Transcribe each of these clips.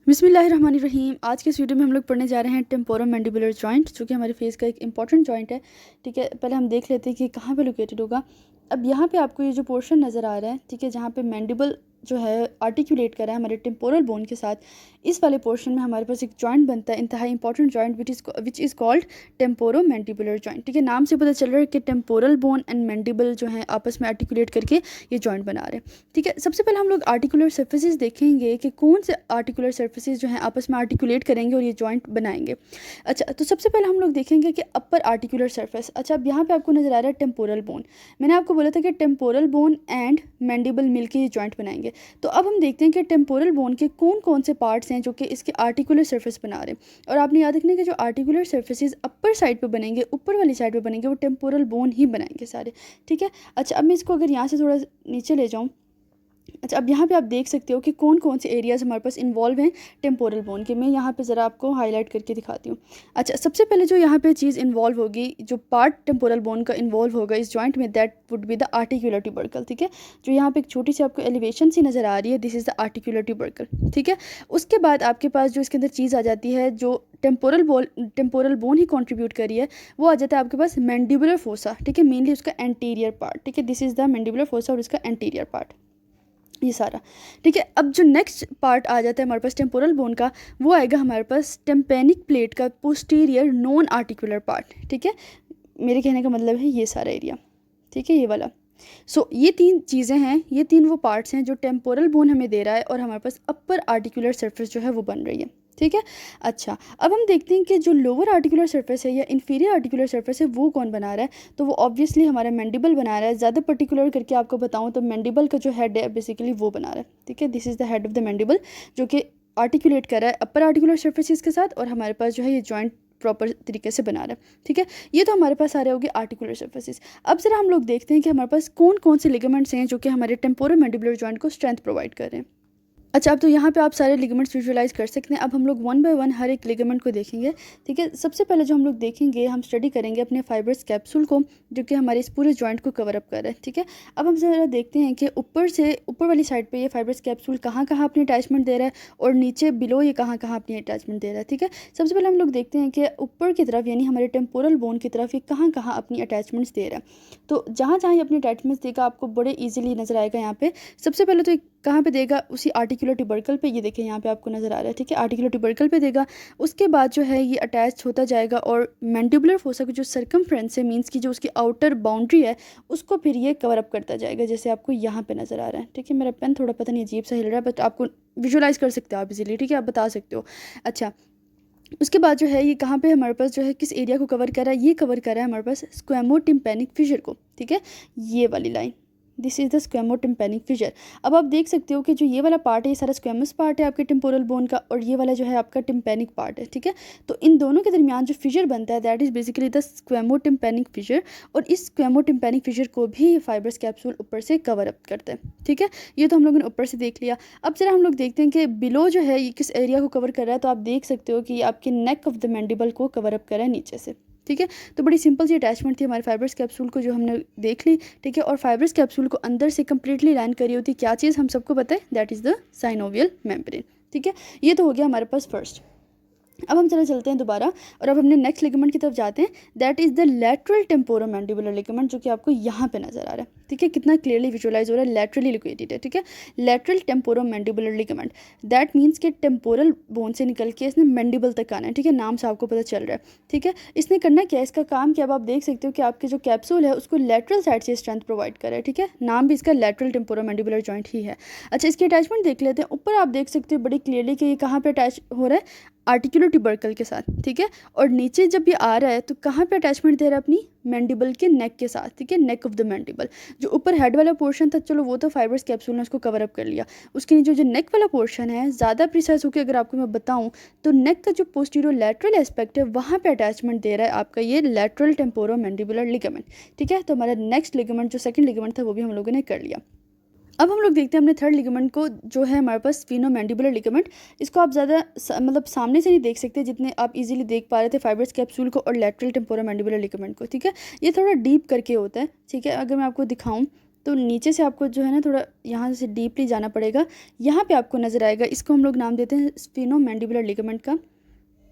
बिस्मिल्लाहिर्रहमानिर्रहीम। आज के इस वीडियो में हम लोग पढ़ने जा रहे हैं टेम्पोरोमैंडिबुलर जॉइंट, जो कि हमारे फेस का एक इंपॉर्टेंट जॉइंट है। ठीक है, पहले हम देख लेते हैं कि कहाँ पे लोकेटेड होगा। अब यहाँ पे आपको ये जो पोर्शन नज़र आ रहा है, ठीक है, जहाँ पे मैंडिबल जो है आर्टिकुलेट करा है हमारे टेम्पोरल बोन के साथ, इस वाले पोर्शन में हमारे पास एक जॉइंट बनता है, इंतहाई important joint, which is called temporomandibular joint. ठीक है, नाम से पता चल रहा है कि टेम्पोरल बोन एंड मैंडिबल जो है आपस में आर्टिकुलेट करके ये जॉइंट बना रहे हैं। ठीक है, सबसे पहले हम लोग आर्टिकुलर सर्फेसिस देखेंगे कि कौन से आर्टिकुलर सर्फेसिस जो हैं आपस में आर्टिकुलेट करेंगे और ये जॉइंट बनाएंगे। अच्छा, तो सबसे पहले हम लोग देखेंगे कि अपर आर्टिकुलर सर्फेस। अच्छा, अब यहाँ पे आपको नज़र आ रहा है टेम्पोरल बोन। मैंने आपको बोला था कि टेम्पोरल बोन एंड मैंडिबल मिलके ये जॉइंट बनाएंगे। तो अब हम देखते हैं कि टेम्पोरल बोन के कौन कौन से पार्ट्स हैं जो कि इसके आर्टिकुलर सर्फेस बना रहे हैं। और आपने याद रखना है कि जो आर्टिकुलर सर्फेसिस अपर साइड पे बनेंगे, ऊपर वाली साइड पे बनेंगे, वो टेम्पोरल बोन ही बनाएंगे सारे। ठीक है, अच्छा, अब मैं इसको अगर यहाँ से थोड़ा नीचे ले जाऊँ। अच्छा, अब यहाँ पे आप देख सकते हो कि कौन कौन से एरियाज़ हमारे पास इन्वॉल्व हैं टेम्पोरल बोन के। मैं यहाँ पे ज़रा आपको हाईलाइट करके दिखाती हूँ। अच्छा, सबसे पहले जो यहाँ पे चीज़ इन्वॉल्व होगी, जो पार्ट टेम्पोरल बोन का इन्वॉल्व होगा इस जॉइंट में, that would be the articular tubercle. ठीक है, जो यहाँ पे एक छोटी सी आपको एलिवेशन सी नज़र आ रही है, this is the articular tubercle. ठीक है, उसके बाद आपके पास जो इसके अंदर चीज़ आ जाती है, जो टेम्पोरल बोन ही कॉन्ट्रीब्यूट करी है, वो आ जाता है आपके पास मैंडिबुलर फोसा। ठीक है, मेनली उसका एंटीरियर पार्ट। ठीक है, this is the mandibular fossa और इसका एंटीरियर पार्ट, ये सारा। ठीक है, अब जो नेक्स्ट पार्ट आ जाता है हमारे पास टेम्पोरल बोन का, वो आएगा हमारे पास टेम्पेनिक प्लेट का पोस्टीरियर नॉन आर्टिकुलर पार्ट। ठीक है, मेरे कहने का मतलब है ये सारा एरिया। ठीक है, ये वाला। ये तीन चीज़ें हैं, ये तीन वो पार्ट्स हैं जो टेम्पोरल बोन हमें दे रहा है और हमारे पास अपर आर्टिकुलर सर्फेस जो है वो बन रही है। ठीक है, अच्छा, अब हम देखते हैं कि जो लोअर आर्टिकुलर सर्फेस है या इन्फीरियर आर्टिकुलर सर्फेस है, वो कौन बना रहा है। तो वो ऑब्वियसली हमारा मैंडिबल बना रहा है। ज़्यादा पर्टिकुलर करके आपको बताऊँ तो मैंडिबल का जो हेड है बेसिकली वो बना रहा है। ठीक है, this is the head of the mandible, जो कि आर्टिकुलेट कर रहा है अपर आर्टिकुलर सर्फेसिस के साथ, और हमारे पास जो है ये जॉइंट प्रॉपर तरीके से बना रहा है। ठीक है, ये तो हमारे पास आ रहे होंगे आर्टिकुलर सर्फेसिस। अब जरा हम लोग देखते हैं कि हमारे पास कौन कौन से लिगामेंट्स हैं जो कि हमारे टेम्पोरल मैंडिबुलर जॉइंट को स्ट्रेंथ प्रोवाइड कर रहे हैं। अच्छा, अब तो यहाँ पे आप सारे लिगामेंट्स विजुअलाइज कर सकते हैं। अब हम लोग वन बाय वन हर एक लिगामेंट को देखेंगे। ठीक है, सबसे पहले जो हम लोग देखेंगे, हम स्टडी करेंगे अपने फाइब्रस कैप्सूल को, जो कि हमारे इस पूरे जॉइंट को कवर अप कर रहा है। ठीक है, अब हम ज़रा देखते हैं कि ऊपर वाली साइड पे ये फाइब्रस कैप्सूल कहाँ कहाँ अपनी अटैचमेंट दे रहा है, और नीचे बिलो ये कहाँ कहाँ अपनी अटैचमेंट दे रहा है। ठीक है, सबसे पहले हम लोग देखते हैं कि ऊपर की तरफ यानी हमारे टेम्पोरल बोन की तरफ ये कहाँ कहाँ अपनी अटैचमेंट्स दे रहा है। तो जहाँ जहाँ ये अपनी अटैचमेंट्स देगा आपको बड़े ईजिली नज़र आएगा। यहाँ पे सबसे पहले तो कहाँ पे देगा, उसी आर्टिकुलर ट्यूबरकल पे। ये देखिए यहाँ पे आपको नज़र आ रहा है। ठीक है, आर्टिकुलर ट्यूबरकल पे देगा। उसके बाद जो है ये अटैच होता जाएगा और मैंडिबुलर फोसा की जो सर्कमफ्रेंस है, मींस की जो उसकी आउटर बाउंड्री है, उसको फिर ये कवर अप करता जाएगा, जैसे आपको यहाँ पे नज़र आ रहा है। ठीक है, मेरा पेन थोड़ा पता नहीं अजीब सा हिल रहा है, बट आपको विजुअलाइज कर सकते हो आप इजीली। ठीक है, आप बता सकते हो। अच्छा, उसके बाद जो है ये कहाँ पे हमारे पास जो है किस एरिया को कवर कर रहा है, ये कवर कर रहा है हमारे पास स्क्वेमोटिम्पेनिक फिशर को। ठीक है, ये वाली line, this is the squamotympanic fissure. अब आप देख सकते हो कि जो ये वाला पार्ट है, ये सारा स्क्वेमस पार्ट है आपके टेम्पोरल बोन का, और ये वाला जो है आपका टिम्पेनिक पार्ट है। ठीक है, तो इन दोनों के दरमियान जो फिशर बनता है, that is basically the squamotympanic fissure, और इस स्क्वेमोटिम्पेनिक फिशर को भी फाइब्रस कैप्सूल ऊपर से कवर अप करता है। ठीक है, ये तो हम लोगों ने ऊपर से देख लिया। अब जरा हम लोग देखते हैं कि बिलो जो है ये किस एरिया को कवर कर रहा है। तो आप देख सकते हो कि ये आपके नेक ऑफ द मैंडिबल को कवर अप कर रहा है नीचे से। ठीक है, तो बड़ी सिंपल सी अटैचमेंट थी हमारे फाइब्रस कैप्सूल को, जो हमने देख ली। ठीक है, और फाइब्रस कैप्सूल को अंदर से कंप्लीटली लाइन करी होती क्या चीज़ हम सबको पता है, that is the synovial membrane. ठीक है, ये तो हो गया हमारे पास फर्स्ट। अब हम चलते हैं दोबारा, और अब हमने नेक्स्ट लिगामेंट की तरफ जाते हैं, that is the lateral temporomandibular ligament, जो कि आपको यहाँ पे नज़र आ रहा है। ठीक है, कितना क्लियरली विजुअलाइज हो रहा है, लैटरली लोकेटेड है। ठीक है, lateral temporomandibular ligament, that means कि टेम्पोरल बोन से निकल के इसने मैंडिबल तक आना है। ठीक है, नाम से आपको पता चल रहा है। ठीक है, इसने करना क्या है, इसका काम क्या, अब आप देख सकते हो कि आपके जो कैप्सूल है उसको लैटरल साइड से स्ट्रेंथ प्रोवाइड कर रहा है। ठीक है, नाम भी इसका लैटरल टेम्पोरोमैंडिबुलर जॉइंट ही है। अच्छा, इसकी अटैचमेंट देख लेते हैं। ऊपर आप देख सकते हो बड़ी क्लियरली कि ये कहाँ पे अटैच हो रहा है, आर्टिकुलर ट्यूबरकल के साथ। ठीक है, और नीचे जब ये आ रहा है तो कहाँ पे अटैचमेंट दे रहा है, अपनी मैंडिबल के नेक के साथ। ठीक है, नेक ऑफ द मैंडिबल। जो ऊपर हेड वाला पोर्शन था, चलो वो तो फाइब्रस कैप्सूल ने उसको कवर अप कर लिया। उसके नीचे जो नेक वाला पोर्शन है, ज़्यादा प्रिसाइज होकर अगर आपको मैं बताऊँ तो नेक का जो पोस्टीरियर लैटरल एस्पेक्ट है, वहाँ पे अटैचमेंट दे रहा है आपका ये लैटरल टेम्पोरोमैंडिबुलर लिगामेंट। ठीक है, तो हमारा नेक्स्ट लिगामेंट जो सेकंड लिगामेंट था वो भी हम लोगों ने कर लिया। अब हम लोग देखते हैं अपने थर्ड लिगामेंट को, जो है हमारे पास स्फीनोमैंडिबुलर लिगामेंट। इसको आप ज़्यादा मतलब सामने से नहीं देख सकते जितने आप इजीली देख पा रहे थे फाइब्रस कैप्सूल को और लैटरल टेम्पोरोमैंडिबुलर लिगामेंट को। ठीक है, ये थोड़ा डीप करके होता है। ठीक है, अगर मैं आपको दिखाऊं तो नीचे से आपको जो है ना थोड़ा यहाँ से डीपली जाना पड़ेगा, यहाँ पे आपको नज़र आएगा, इसको हम लोग नाम देते हैं स्फीनोमैंडिबुलर लिगामेंट का।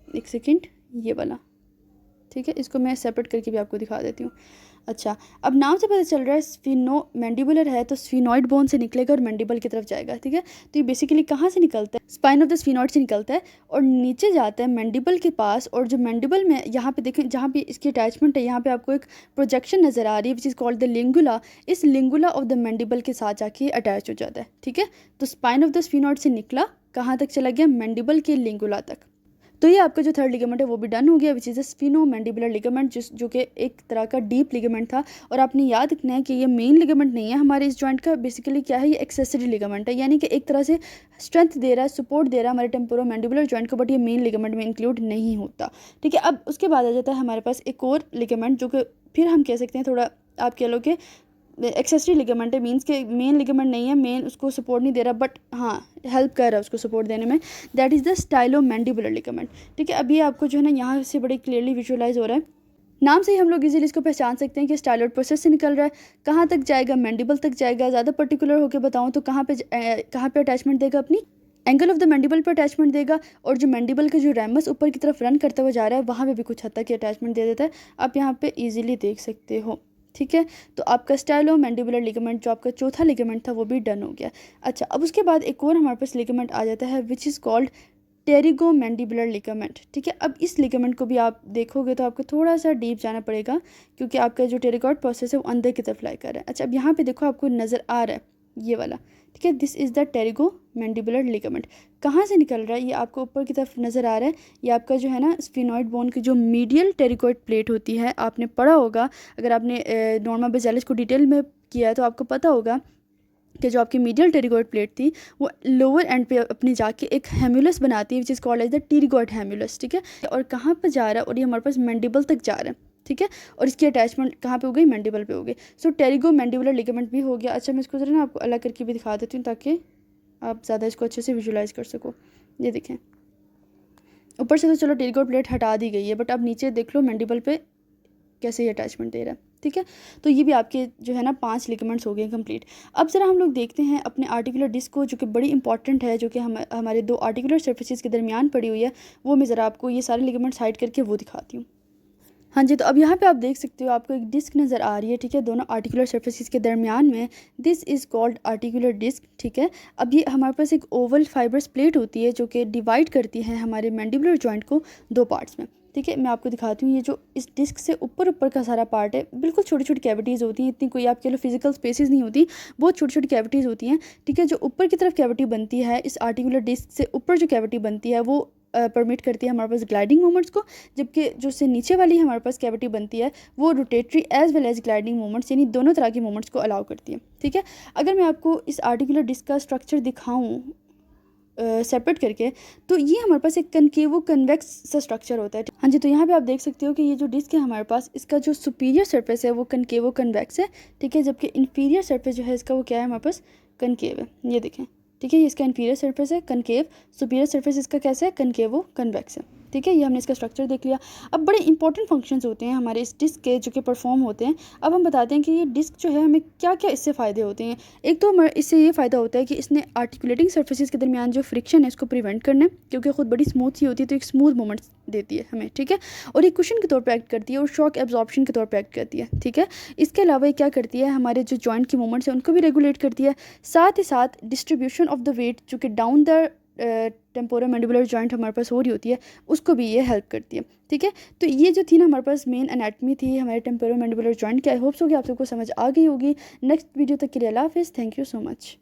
एक सेकेंड, ये वाला, ठीक है, इसको मैं सेपरेट करके भी आपको दिखा देती हूँ। अच्छा, अब नाम से पता चल रहा है स्फीनोमैंडिबुलर है, तो स्फीनॉइड बोन से निकलेगा और मैंडिबल की तरफ जाएगा, ठीक है। तो ये बेसिकली कहाँ से निकलता है, स्पाइन ऑफ द स्फीनॉइड से निकलता है और नीचे जाता है मैंडिबल के पास। और जो मैंडिबल में यहाँ पे देखें, जहाँ पे इसकी अटैचमेंट है, यहाँ पे आपको एक प्रोजेक्शन नज़र आ रही है विच इज़ कॉल्ड द लिंगुला। इस लिंगुला ऑफ द मैंडिबल के साथ जाके अटैच हो जाता है, ठीक है। तो स्पाइन ऑफ द स्फीनॉइड से निकला, कहाँ तक चला गया, मैंडिबल के लिंगुला तक। तो ये आपका जो थर्ड लिगामेंट है वो भी डन हो गया, विच इज़ अ स्फीनोमैंडिबुलर लिगामेंट, जो कि एक तरह का डीप लिगामेंट था। और आपने याद रखना है कि ये मेन लिगामेंट नहीं है हमारे इस जॉइंट का, बेसिकली क्या है, ये एक्सेसरी लिगामेंट है, यानी कि एक तरह से स्ट्रेंथ दे रहा है, सपोर्ट दे रहा है हमारे टेम्पोरोमैंडिबुलर जॉइंट को, बट ये मेन लिगामेंट में इंक्लूड नहीं होता, ठीक है। अब उसके बाद आ जाता है हमारे पास एक और लिगामेंट, जो कि फिर हम कह सकते हैं थोड़ा, आप कह लो कि एक्सेसरी लिगामेंट है, मीन्स के मेन लिगामेंट नहीं है, मेन उसको सपोर्ट नहीं दे रहा, बट हाँ हेल्प कर रहा है उसको सपोर्ट देने में। That is the stylomandibular ligament, ठीक है। अब ये आपको जो है ना यहाँ से बड़े क्लियरली विजुअलाइज हो रहा है, नाम से ही हम लोग इजीली इसको पहचान सकते हैं कि स्टाइलोइड प्रोसेस से निकल रहा है, कहाँ तक जाएगा, मैंडिबल तक जाएगा। ज़्यादा पर्टिकुलर होकर बताऊँ तो कहाँ पे अटैचमेंट देगा, अपनी एंगल ऑफ द मैंडिबल पर अटैचमेंट देगा। और जो मैंडिबल का जो रैमस ऊपर की तरफ रन करता हुआ जा रहा है, वहाँ पे भी कुछ हद तक अटैचमेंट दे देता है, आप यहाँ पे इजीली देख सकते हो, ठीक है। तो आपका स्टाइलोमैंडिबुलर लिगामेंट, जो आपका चौथा लिगामेंट था, वो भी डन हो गया। अच्छा, अब उसके बाद एक और हमारे पास लिगामेंट आ जाता है विच इज़ कॉल्ड टेरिगोमैंडिबुलर लिगामेंट, ठीक है। अब इस लिगामेंट को भी आप देखोगे तो आपको थोड़ा सा डीप जाना पड़ेगा, क्योंकि आपका जो टेरिगॉइड प्रोसेस है वो अंदर की तरफ लाई कर रहा है। अच्छा, अब यहाँ पे देखो आपको नज़र आ रहा है ये वाला, ठीक है, दिस इज़ द टेरिगोमैंडिबुलर लिगामेंट। कहाँ से निकल रहा है, ये आपको ऊपर की तरफ नज़र आ रहा है। ये आपका जो है ना स्फीनॉइड बोन की जो मीडियल टेरिगॉइड प्लेट होती है, आपने पढ़ा होगा, अगर आपने नॉर्मा बेसालिस को डिटेल में किया है तो आपको पता होगा कि जो आपकी मीडियल टेरिगॉइड प्लेट थी वो लोअर एंड पे अपनी जाके एक हेम्युलस बनाती है which is called as the pterygoid hamulus, ठीक है। और कहाँ पर जा रहा है, और ये हमारे पास मैंडिबल तक जा रहा है, ठीक है। और इसकी अटैचमेंट कहाँ पे हो गई, मैंडिबल पे हो गई। सो टेरिगोमैंडिबुलर लिगामेंट भी हो गया। अच्छा, मैं इसको जरा ना आपको अलग करके भी दिखा देती हूँ ताकि आप ज़्यादा इसको अच्छे से विजुलाइज कर सको। ये देखें, ऊपर से तो चलो टेरिगॉइड प्लेट हटा दी गई है, बट अब नीचे देख लो मैंडिबल पे कैसे ये अटैचमेंट दे रहा है, ठीक है। तो ये भी आपके जो है ना 5 लिगामेंट्स हो गए कंप्लीट। अब ज़रा हम लोग देखते हैं अपने आर्टिकुलर डिस्क को, जो कि बड़ी इंपॉर्टेंट है, जो कि हमारे 2 आर्टिकुलर सर्फेसिस के दरमियान पड़ी हुई है। वो मैं ज़रा आपको ये सारे लिगामेंट्स हाइड करके वो दिखाती हूँ। हाँ जी, तो अब यहाँ पे आप देख सकते हो आपको एक डिस्क नज़र आ रही है, ठीक है, दोनों आर्टिकुलर सर्फेसिस के दरमियान में। This is called articular disc, ठीक है। अब ये हमारे पास एक ओवल फाइबरस प्लेट होती है जो कि डिवाइड करती है हमारे मैंडिबुलर जॉइंट को 2 पार्ट्स में, ठीक है। मैं आपको दिखाती हूँ, ये जो इस डिस्क से ऊपर का सारा पार्ट है, बिल्कुल छोटी छोटी कैविटीज़ होती हैं, इतनी कोई आप कह लो फिजिकल स्पेसेस नहीं होती, बहुत छोटी छोटी कैविटीज़ होती हैं, ठीक है। जो ऊपर की तरफ कैविटी बनती है, इस आर्टिकुलर डिस्क से ऊपर जो कैविटी बनती है वो परमिट करती है हमारे पास ग्लाइडिंग मूवमेंट्स को, जबकि जो से नीचे वाली हमारे पास कैविटी बनती है वो rotatory as well as gliding movements, यानी दोनों तरह के मूवमेंट्स को अलाउ करती है, ठीक है। अगर मैं आपको इस आर्टिकुलर डिस्क का स्ट्रक्चर दिखाऊं सेपरेट करके, तो ये हमारे पास एक कनकेवो कन्वेक्स सा स्ट्रक्चर होता है। हाँ जी, तो यहाँ पे आप देख सकते हो कि ये जो डिस्क है हमारे पास, इसका जो सुपीरियर सरफेस है वो कनकेवो कन्वेक्स है, ठीक है, जबकि इन्फीरियर सरफेस जो है इसका वो क्या है, हमारे पास कनकेव है। ये देखें, ठीक है, ये इसका इन्फीरियर सरफेस है कनकेव, सुपीरियर सरफेस इसका कैसा है, कनकेवो कन्वेक्स है, ठीक है। ये हमने इसका स्ट्रक्चर देख लिया। अब बड़े इंपॉर्टेंट फंक्शंस होते हैं हमारे इस डिस्क के जो कि परफॉर्म होते हैं। अब हम बताते हैं कि ये डिस्क जो है हमें क्या क्या इससे फ़ायदे होते हैं। एक तो हमारे इससे ये फ़ायदा होता है कि इसने आर्टिकुलेटिंग सर्फेसिस के दरमियान जो फ्रिक्शन है इसको प्रिवेंट करना है, क्योंकि खुद बड़ी स्मूथ सी होती है, तो एक स्मूथ मूवमेंट देती है हमें, ठीक है। और एक कुशन के तौर पर एक्ट करती है और शॉक एब्जॉर्प्शन के तौर पर एक्ट करती है, ठीक है। इसके अलावा ये क्या करती है, हमारे जो जॉइंट की मूवमेंट्स हैं उनको भी रेगुलेट करती है। साथ ही साथ डिस्ट्रीब्यूशन ऑफ द वेट जो कि डाउन द टेम्पोरोमैंडिबुलर जॉइंट हमारे पास हो रही होती है, उसको भी ये हेल्प करती है, ठीक है। तो ये जो थी ना हमारे पास मेन एनाटमी थी हमारे टेम्पोरोमैंडिबुलर जॉइंट की। आई होप्स हो कि आप सबको समझ आ गई होगी। नेक्स्ट वीडियो तक के लिए अल्लाह हाफिज़, थैंक यू सो मच।